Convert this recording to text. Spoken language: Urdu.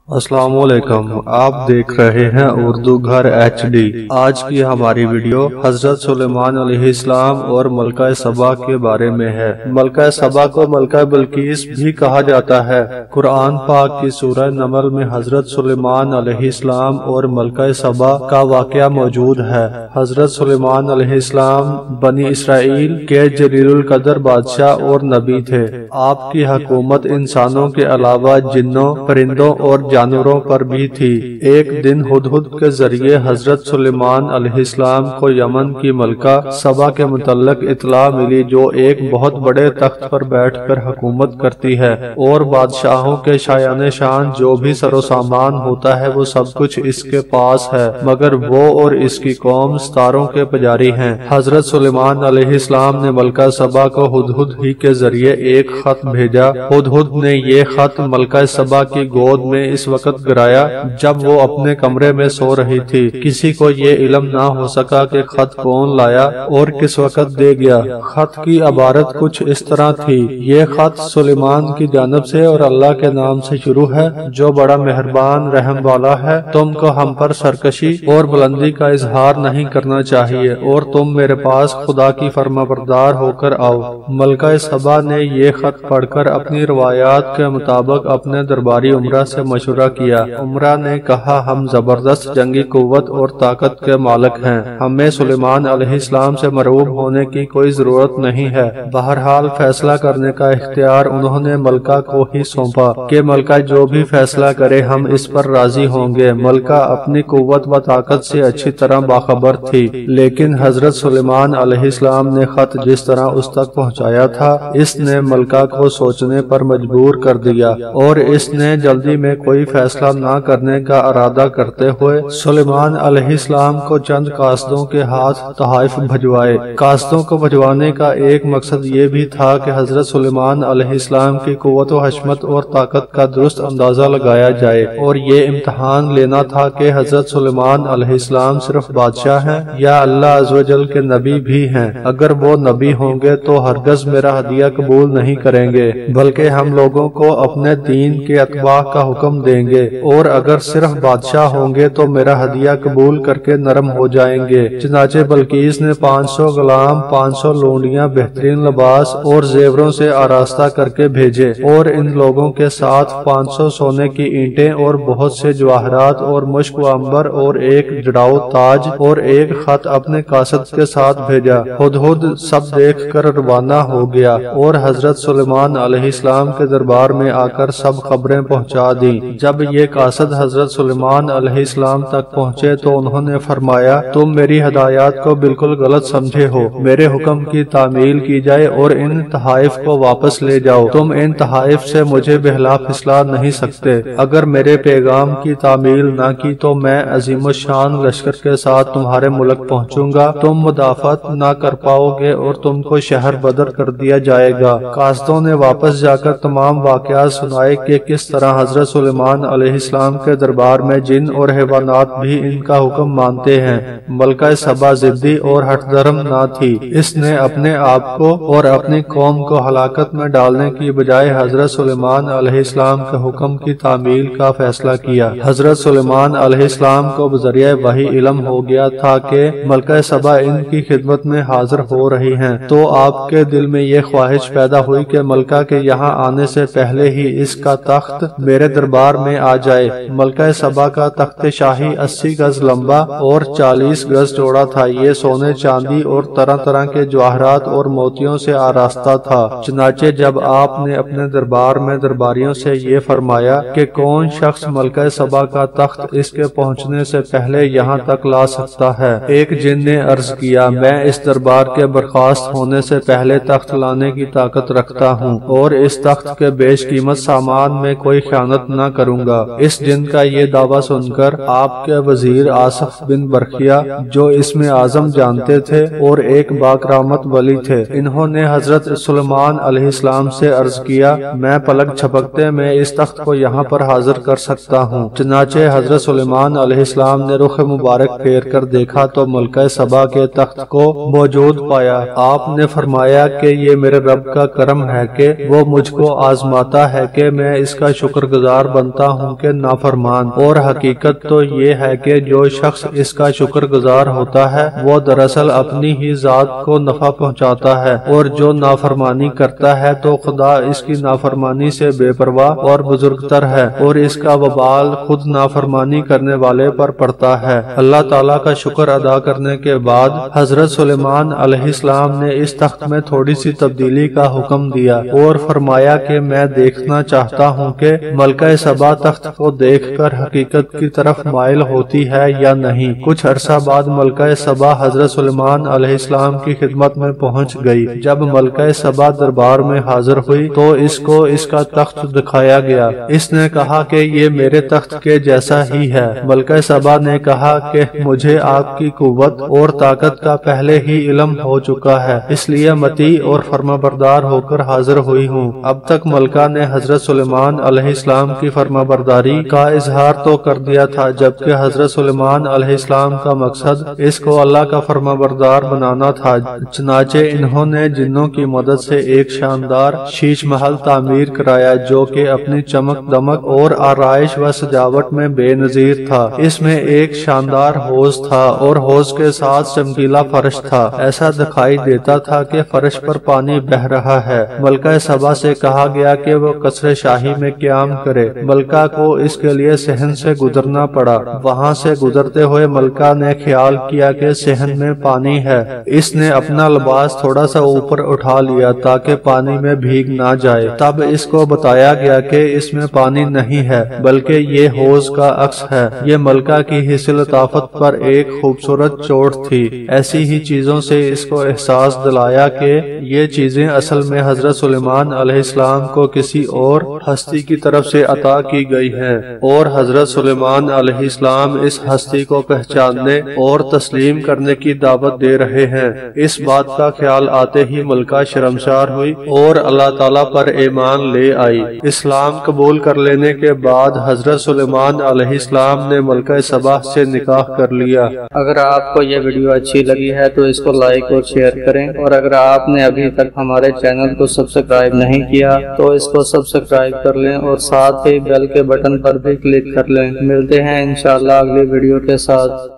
السلام علیکم، آپ دیکھ رہے ہیں اردو گھر HD۔ آج کی ہماری ویڈیو حضرت سلیمان علیہ السلام اور ملکہ سبا کے بارے میں ہے۔ ملکہ سبا کو ملکہ بلقیس بھی کہا جاتا ہے۔ قرآن پاک کی سورہ نمل میں حضرت سلیمان علیہ السلام اور ملکہ سبا کا واقعہ موجود ہے۔ حضرت سلیمان علیہ السلام بنی اسرائیل کے جلیل القدر بادشاہ اور نبی تھے۔ آپ کی حکومت انسانوں کے علاوہ جنوں، پرندوں اور جانوروں پر بھی تھی۔ ایک دن ہدہد کے ذریعے حضرت سلیمان علیہ السلام کو یمن کی ملکہ سبا کے متعلق اطلاع ملی، جو ایک بہت بڑے تخت پر بیٹھ کر حکومت کرتی ہے اور بادشاہوں کے شایان شان جو بھی سر و سامان ہوتا ہے وہ سب کچھ اس کے پاس ہے، مگر وہ اور اس کی قوم ستاروں کے پجاری ہیں۔ حضرت سلیمان علیہ السلام نے ملکہ سبا کو ہدہد ہی کے ذریعے ایک خط بھیجا۔ ہدہد نے یہ خط ملکہ سبا کی گود میں اس وقت گرایا جب وہ اپنے کمرے میں سو رہی تھی۔ کسی کو یہ علم نہ ہو سکا کہ خط کون لایا اور کس وقت دے گیا۔ خط کی عبارت کچھ اس طرح تھی: یہ خط سلیمان کی جانب سے اور اللہ کے نام سے شروع ہے، جو بڑا مہربان رحم والا ہے۔ تم کو ہم پر سرکشی اور بلندی کا اظہار نہیں کرنا چاہیے اور تم میرے پاس خدا کی فرمانبردار ہو کر آؤ۔ ملکہ سبا نے یہ خط پڑھ کر اپنی روایات کے مطابق اپنے درباری امرا سے مشورہ کیا۔ امرا نے کہا، ہم زبردست جنگی قوت اور طاقت کے مالک ہیں، ہمیں سلیمان علیہ السلام سے مرعوب ہونے کی کوئی ضرورت نہیں ہے۔ بہرحال فیصلہ کرنے کا اختیار انہوں نے ملکہ کو ہی سونپا کہ ملکہ جو بھی فیصلہ کرے ہم اس پر راضی ہوں گے۔ ملکہ اپنی قوت و طاقت سے اچھی طرح باخبر تھی، لیکن حضرت سلیمان علیہ السلام نے خط جس طرح اس تک پہنچایا تھا اس نے ملکہ کو سوچنے پر مجبور کر دیا، اور اس نے جلدی میں کوئی فیصلہ نہ کرنے کا ارادہ کرتے ہوئے سلیمان علیہ السلام کو چند قاصدوں کے ہاتھ تحائف بھجوائے۔ قاصدوں کو بھجوانے کا ایک مقصد یہ بھی تھا کہ حضرت سلیمان علیہ السلام کی قوت و حشمت اور طاقت کا درست اندازہ لگایا جائے، اور یہ امتحان لینا تھا کہ حضرت سلیمان علیہ السلام صرف بادشاہ ہیں یا اللہ عز و جل کے نبی بھی ہیں۔ اگر وہ نبی ہوں گے تو ہرگز میرا ہدیہ قبول نہیں کریں گے، بلکہ ہم لوگوں کو اپنے دین کے اتباع کا حکم دیں گے، اور اگر صرف بادشاہ ہوں گے تو میرا ہدیہ قبول کر کے نرم ہو جائیں گے۔ چنانچہ بلقیس نے 500 غلام، 500 لونڈیاں بہترین لباس اور زیوروں سے آراستہ کر کے بھیجے، اور ان لوگوں کے ساتھ 500 سونے کی اینٹیں اور بہت سے جواہرات اور مشک و عنبر اور ایک جڑاؤ تاج اور ایک خط اپنے قاصد کے ساتھ بھیجا۔ ہدہد سب دیکھ کر روانہ ہو گیا اور حضرت سلیمان علیہ السلام کے دربار میں آ کر سب خبریں پہنچا دی۔ جب یہ قاصد حضرت سلیمان علیہ السلام تک پہنچے تو انہوں نے فرمایا، تم میری ہدایات کو بالکل غلط سمجھے ہو، میرے حکم کی تعمیل کی جائے اور ان تحائف کو واپس لے جاؤ۔ تم ان تحائف سے مجھے بہلا پھسلا نہیں سکتے۔ اگر میرے پیغام کی تعمیل نہ کی تو میں عظیم الشان لشکر کے ساتھ تمہارے ملک پہنچوں گا، تم مدافعت نہ کر پاؤ گے اور تم کو شہر بدر کر دیا جائے گا۔ قاصدوں نے واپس جا کر تمام واقعات سنائے کہ کس طرح حضرت سلیمان علیہ السلام کے دربار میں جن اور حیوانات بھی ان کا حکم مانتے ہیں۔ ملکہ سبا ضدی اور ہٹ دھرم نہ تھی، اس نے اپنے آپ کو اور اپنی قوم کو ہلاکت میں ڈالنے کی بجائے حضرت سلیمان علیہ السلام کے حکم کی تعمیل کا فیصلہ کیا۔ حضرت سلیمان علیہ السلام کو بذریعہ وحی علم ہو گیا تھا کہ ملکہ سبا ان کی خدمت میں حاضر ہو رہی ہیں، تو آپ کے دل میں یہ خواہش پیدا ہوئی کہ ملکہ کے یہاں آنے سے پہلے ہی اس کا تخت میرے دربار میں آ جائے۔ ملکہ سبا کا تخت شاہی 80 گز لمبا اور 40 گز چوڑا تھا۔ یہ سونے، چاندی اور طرح طرح کے جواہرات اور موتیوں سے آراستہ تھا۔ چنانچہ جب آپ نے اپنے دربار میں درباریوں سے یہ فرمایا کہ کون شخص ملکہ سبا کا تخت اس کے پہنچنے سے پہلے یہاں تک لا سکتا ہے، ایک جن نے عرض کیا، میں اس دربار کے برخاست ہونے سے پہلے تخت لانے کی طاقت رکھتا ہوں اور اس تخت کے بیش قیمت سامان میں کوئی خیانت نہ کروں گا۔ اس جن کا یہ دعویٰ سن کر آپ کے وزیر آصف بن برخیا، جو اسم اعظم جانتے تھے اور ایک باکرامت ولی تھے، انہوں نے حضرت سلیمان علیہ السلام سے عرض کیا، میں پلک جھپکتے میں اس تخت کو یہاں پر حاضر کر سکتا ہوں۔ چنانچہ حضرت سلیمان علیہ السلام نے رخ مبارک پھیر کر دیکھا تو ملکہ سبا کے تخت کو موجود پایا۔ آپ نے فرمایا کہ یہ میرے رب کا کرم ہے کہ وہ مجھ کو آزماتا ہے کہ میں اس کا شکر گزار بن بنتا ہوں کہ نافرمان، اور حقیقت تو یہ ہے کہ جو شخص اس کا شکر گزار ہوتا ہے وہ دراصل اپنی ہی ذات کو نفع پہنچاتا ہے، اور جو نافرمانی کرتا ہے تو خدا اس کی نافرمانی سے بے پرواہ اور بزرگ تر ہے، اور اس کا وبال خود نافرمانی کرنے والے پر پڑتا ہے۔ اللہ تعالیٰ کا شکر ادا کرنے کے بعد حضرت سلیمان علیہ السلام نے اس تخت میں تھوڑی سی تبدیلی کا حکم دیا اور فرمایا کہ میں دیکھنا چاہتا ہوں کہ ملکہ سبا تخت کو دیکھ کر حقیقت کی طرف مائل ہوتی ہے یا نہیں۔ کچھ عرصہ بعد ملکہ سبا حضرت سلیمان علیہ السلام کی خدمت میں پہنچ گئی۔ جب ملکہ سبا دربار میں حاضر ہوئی تو اس کو اس کا تخت دکھایا گیا۔ اس نے کہا کہ یہ میرے تخت کے جیسا ہی ہے۔ ملکہ سبا نے کہا کہ مجھے آپ کی قوت اور طاقت کا پہلے ہی علم ہو چکا ہے، اس لیے مطیع اور فرما بردار ہو کر حاضر ہوئی ہوں۔ اب تک ملکہ نے حضرت سلیمان علیہ السلام کی فرما برداری کا اظہار تو کر دیا تھا، جبکہ حضرت سلیمان علیہ السلام کا مقصد اس کو اللہ کا فرما بردار بنانا تھا۔ چنانچہ انہوں نے جنوں کی مدد سے ایک شاندار شیش محل تعمیر کرایا جو کہ اپنی چمک دمک اور آرائش و سجاوٹ میں بے نظیر تھا۔ اس میں ایک شاندار حوض تھا اور حوض کے ساتھ چمکیلا فرش تھا، ایسا دکھائی دیتا تھا کہ فرش پر پانی بہہ رہا ہے۔ ملکہ سبا سے کہا گیا کہ وہ قصر شاہی میں قیام کرے۔ ملکہ کو اس کے لیے صحن سے گزرنا پڑا۔ وہاں سے گزرتے ہوئے ملکہ نے خیال کیا کہ صحن میں پانی ہے۔ اس نے اپنا لباس تھوڑا سا اوپر اٹھا لیا تاکہ پانی میں بھیگ نہ جائے۔ تب اس کو بتایا گیا کہ اس میں پانی نہیں ہے بلکہ یہ حوض کا عکس ہے۔ یہ ملکہ کی حس لطافت پر ایک خوبصورت چوٹ تھی۔ ایسی ہی چیزوں سے اس کو احساس دلایا کہ یہ چیزیں اصل میں حضرت سلیمان علیہ السلام کو کسی اور ہستی کی طرف سے عطا کی گئی ہیں، اور حضرت سلیمان علیہ السلام اس ہستی کو پہچاننے اور تسلیم کرنے کی دعوت دے رہے ہیں۔ اس بات کا خیال آتے ہی ملکہ شرمسار ہوئی اور اللہ تعالیٰ پر ایمان لے آئی۔ اسلام قبول کر لینے کے بعد حضرت سلیمان علیہ السلام نے ملکہ سبا سے نکاح کر لیا۔ اگر آپ کو یہ ویڈیو اچھی لگی ہے تو اس کو لائک اور شیئر کریں، اور اگر آپ نے ابھی تک ہمارے چینل کو سبسکرائب نہیں کیا تو اس کو سبسکرائب کر لیں اور ساتھ ہی بیل کے بٹن پر بھی کلک کر لیں۔ ملتے ہیں انشاءاللہ اگلی ویڈیو کے ساتھ۔